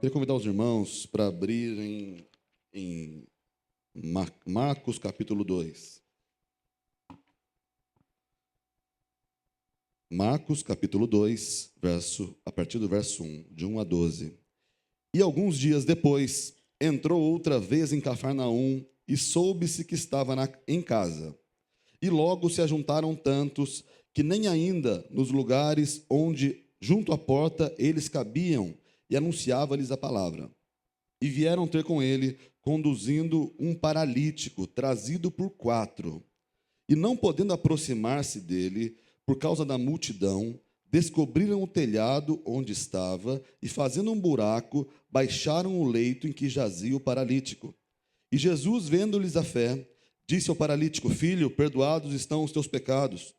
Queria convidar os irmãos para abrirem em Marcos capítulo 2. Marcos capítulo 2, a partir do verso 1, de 1 a 12. E alguns dias depois, entrou outra vez em Cafarnaum e soube-se que estava em casa. E logo se ajuntaram tantos que nem ainda nos lugares onde, junto à porta, eles cabiam, e anunciava-lhes a palavra. E vieram ter com ele, conduzindo um paralítico, trazido por 4. E não podendo aproximar-se dele, por causa da multidão, descobriram o telhado onde estava, e fazendo um buraco, baixaram o leito em que jazia o paralítico. E Jesus, vendo-lhes a fé, disse ao paralítico: Filho, perdoados estão os teus pecados.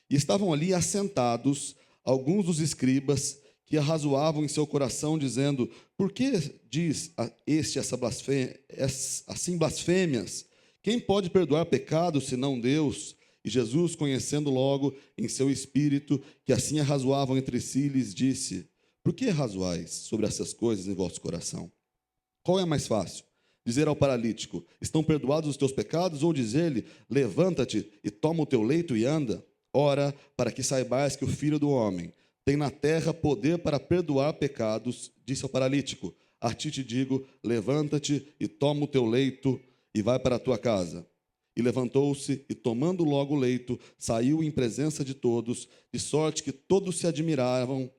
E estavam ali assentados alguns dos escribas, que arrazoavam em seu coração, dizendo: Por que diz este assim blasfêmias? Quem pode perdoar pecados, senão Deus? E Jesus, conhecendo logo em seu espírito que assim arrazoavam entre si, lhes disse: Por que arrazoais sobre essas coisas em vosso coração? Qual é mais fácil? Dizer ao paralítico: Estão perdoados os teus pecados? Ou dizer-lhe: Levanta-te e toma o teu leito e anda? Ora, para que saibais que o Filho do Homem tem na terra poder para perdoar pecados, disse ao paralítico: A ti te digo, levanta-te e toma o teu leito e vai para a tua casa. E levantou-se e, tomando logo o leito, saiu em presença de todos, de sorte que todos se admiraram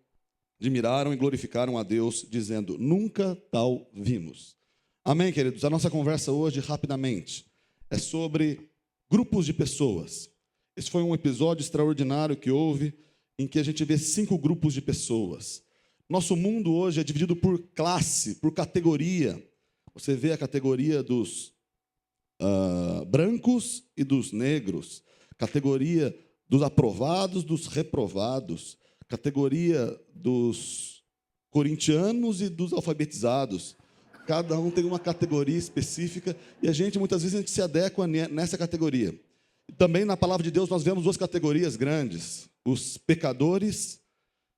e glorificaram a Deus, dizendo: Nunca tal vimos. Amém, queridos? A nossa conversa hoje, rapidamente, é sobre grupos de pessoas. Esse foi um episódio extraordinário que houve, em que a gente vê 5 grupos de pessoas. Nosso mundo hoje é dividido por classe, por categoria. Você vê a categoria dos brancos e dos negros, categoria dos aprovados, dos reprovados, categoria dos corintianos e dos alfabetizados. Cada um tem uma categoria específica e muitas vezes a gente se adequa nessa categoria. Também na palavra de Deus nós vemos 2 categorias grandes: os pecadores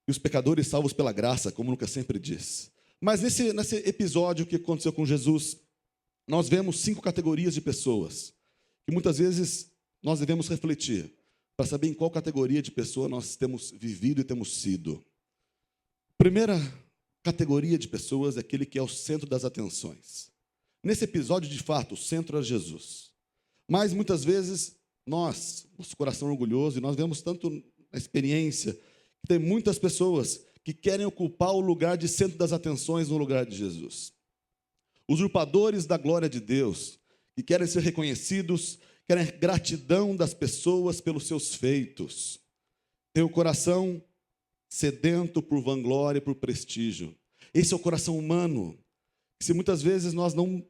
e os pecadores salvos pela graça, como Lucas sempre diz. Mas nesse episódio que aconteceu com Jesus, nós vemos 5 categorias de pessoas, que muitas vezes nós devemos refletir, para saber em qual categoria de pessoa nós temos vivido e temos sido. Primeira categoria de pessoas é aquele que é o centro das atenções. Nesse episódio, de fato, o centro é Jesus. Mas muitas vezes nosso coração é orgulhoso, e nós vemos tanto na experiência, que tem muitas pessoas que querem ocupar o lugar de centro das atenções no lugar de Jesus. Usurpadores da glória de Deus, que querem ser reconhecidos, querem gratidão das pessoas pelos seus feitos. Tem o coração sedento por vanglória e por prestígio. Esse é o coração humano, que se muitas vezes nós não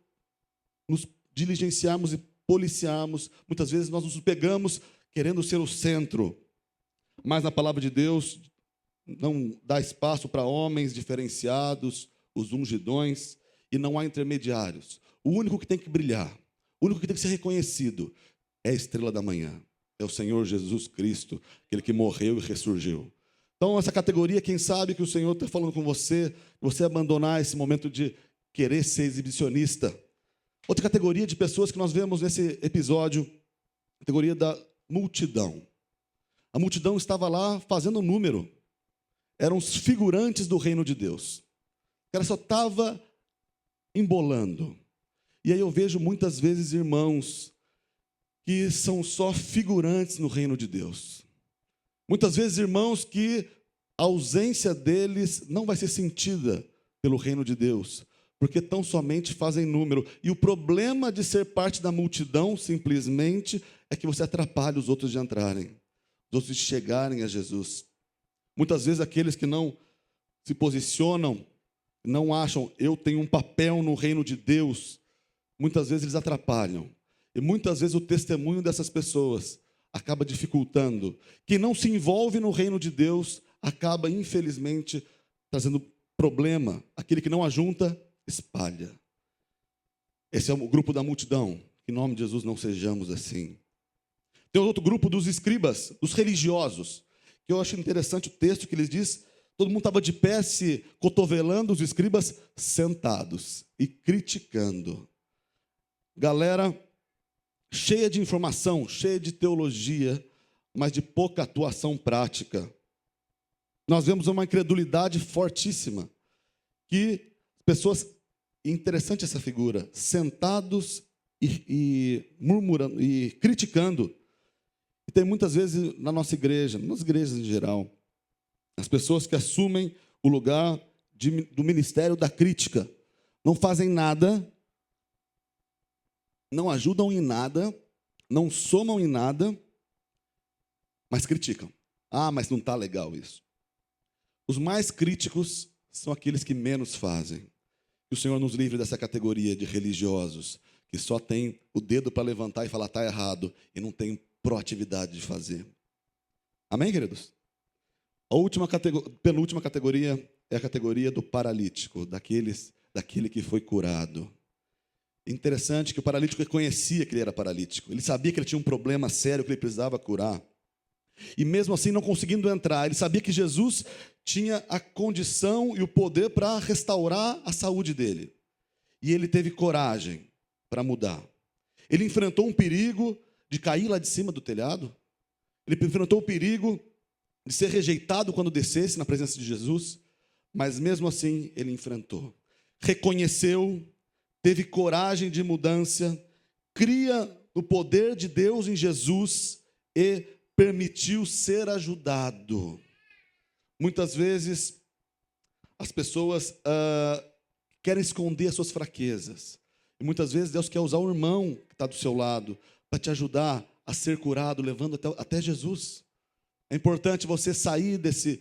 nos diligenciarmos e policiarmos, muitas vezes nós nos pegamos querendo ser o centro. Mas na palavra de Deus não dá espaço para homens diferenciados, os ungidões, e não há intermediários. O único que tem que brilhar, o único que tem que ser reconhecido é a estrela da manhã, é o Senhor Jesus Cristo, aquele que morreu e ressurgiu. Então, essa categoria, quem sabe que o Senhor está falando com você abandonar esse momento de querer ser exibicionista. Outra categoria de pessoas que nós vemos nesse episódio, categoria da multidão. A multidão estava lá fazendo número. Eram os figurantes do reino de Deus. Ela só estava embolando. E aí eu vejo muitas vezes irmãos que são só figurantes no reino de Deus. Muitas vezes irmãos que a ausência deles não vai ser sentida pelo reino de Deus, porque tão somente fazem número. E o problema de ser parte da multidão, simplesmente, é que você atrapalha os outros de entrarem, os outros de chegarem a Jesus. Muitas vezes aqueles que não se posicionam, não acham, eu tenho um papel no reino de Deus, muitas vezes eles atrapalham. E muitas vezes o testemunho dessas pessoas acaba dificultando. Quem não se envolve no reino de Deus acaba, infelizmente, trazendo problema. Aquele que não ajunta, espalha. Esse é o grupo da multidão. Que em nome de Jesus não sejamos assim. Tem outro grupo dos escribas, dos religiosos, que eu acho interessante o texto que eles diz: Todo mundo estava de pé, se cotovelando, os escribas sentados e criticando. Galera cheia de informação, cheia de teologia, mas de pouca atuação prática. Nós vemos uma incredulidade fortíssima, que pessoas, interessante essa figura, sentados e murmurando e criticando. E tem muitas vezes na nossa igreja, nas igrejas em geral, as pessoas que assumem o lugar do ministério da crítica, não fazem nada, não ajudam em nada, não somam em nada, mas criticam. Ah, mas não está legal isso. Os mais críticos são aqueles que menos fazem. Que o Senhor nos livre dessa categoria de religiosos, que só tem o dedo para levantar e falar está errado, e não tem proatividade de fazer. Amém, queridos? A penúltima categoria é a categoria do paralítico, daquele que foi curado. Interessante que o paralítico reconhecia que ele era paralítico. Ele sabia que ele tinha um problema sério que ele precisava curar. E mesmo assim, não conseguindo entrar, ele sabia que Jesus tinha a condição e o poder para restaurar a saúde dele. E ele teve coragem para mudar. Ele enfrentou um perigo de cair lá de cima do telhado. Ele enfrentou o perigo de ser rejeitado quando descesse na presença de Jesus. Mas mesmo assim, ele enfrentou. Reconheceu, teve coragem de mudança, cria no poder de Deus em Jesus e permitiu ser ajudado. Muitas vezes, as pessoas querem esconder as suas fraquezas. E muitas vezes Deus quer usar o irmão que está do seu lado para te ajudar a ser curado, levando até Jesus. É importante você sair desse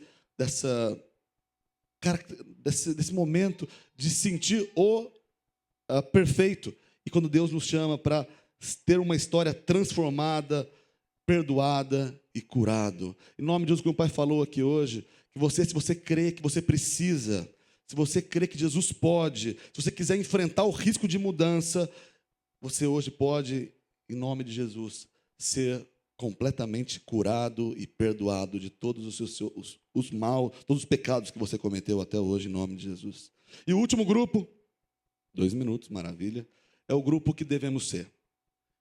momento de sentir o perfeito. E quando Deus nos chama para ter uma história transformada, perdoada e curado. Em nome de Jesus, como o Pai falou aqui hoje, que você, se você crê que você precisa, se você crê que Jesus pode, se você quiser enfrentar o risco de mudança, você hoje pode, em nome de Jesus, ser completamente curado e perdoado de todos os mal, todos os pecados que você cometeu até hoje, em nome de Jesus. E o último grupo, 2 minutos, maravilha, é o grupo que devemos ser.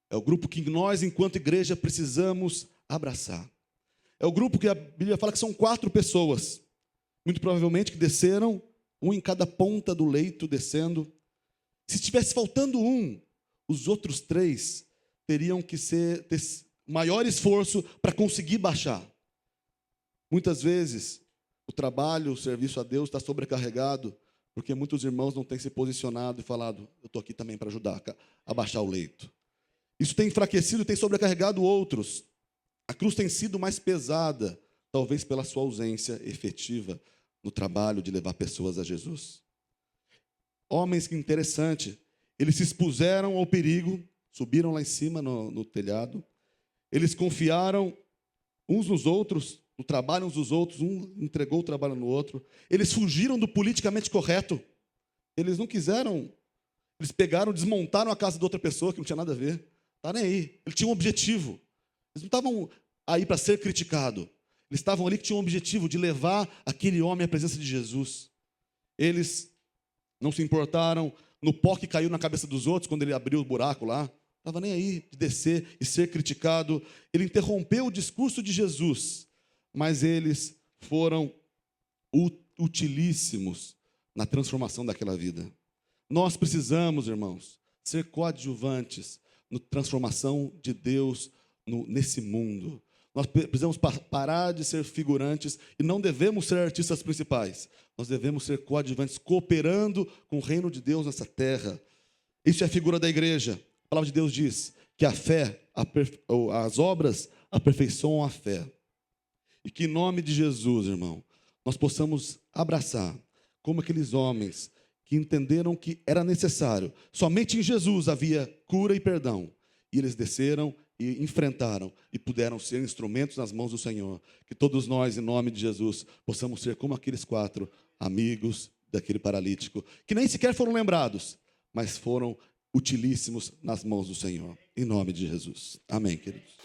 É o grupo que nós, enquanto igreja, precisamos abraçar. É o grupo que a Bíblia fala que são 4 pessoas, muito provavelmente que desceram, um em cada ponta do leito descendo. Se estivesse faltando um, os outros 3 teriam que ter maior esforço para conseguir baixar. Muitas vezes, o trabalho, o serviço a Deus está sobrecarregado, porque muitos irmãos não têm se posicionado e falado, eu estou aqui também para ajudar a baixar o leito. Isso tem enfraquecido e tem sobrecarregado outros. A cruz tem sido mais pesada, talvez pela sua ausência efetiva no trabalho de levar pessoas a Jesus. Homens, que interessante, eles se expuseram ao perigo, subiram lá em cima no telhado, eles confiaram uns nos outros, no trabalho uns dos outros, um entregou o trabalho no outro, eles fugiram do politicamente correto, eles não quiseram, eles pegaram, desmontaram a casa de outra pessoa que não tinha nada a ver. Está nem aí. Ele tinha um objetivo. Eles não estavam aí para ser criticados. Eles estavam ali que tinham um objetivo de levar aquele homem à presença de Jesus. Eles não se importaram no pó que caiu na cabeça dos outros quando ele abriu o buraco lá. Não estava nem aí de descer e ser criticado. Ele interrompeu o discurso de Jesus, mas eles foram utilíssimos na transformação daquela vida. Nós precisamos, irmãos, ser coadjuvantes na transformação de Deus nesse mundo. Nós precisamos parar de ser figurantes e não devemos ser artistas principais. Nós devemos ser coadjuvantes, cooperando com o reino de Deus nessa terra. Isso é a figura da igreja. A palavra de Deus diz que a fé, as obras aperfeiçoam a fé. E que em nome de Jesus, irmão, nós possamos abraçar como aqueles homens que entenderam que era necessário. Somente em Jesus havia cura e perdão. E eles desceram e enfrentaram e puderam ser instrumentos nas mãos do Senhor. Que todos nós, em nome de Jesus, possamos ser como aqueles 4 amigos daquele paralítico, que nem sequer foram lembrados, mas foram utilíssimos nas mãos do Senhor. Em nome de Jesus. Amém, queridos.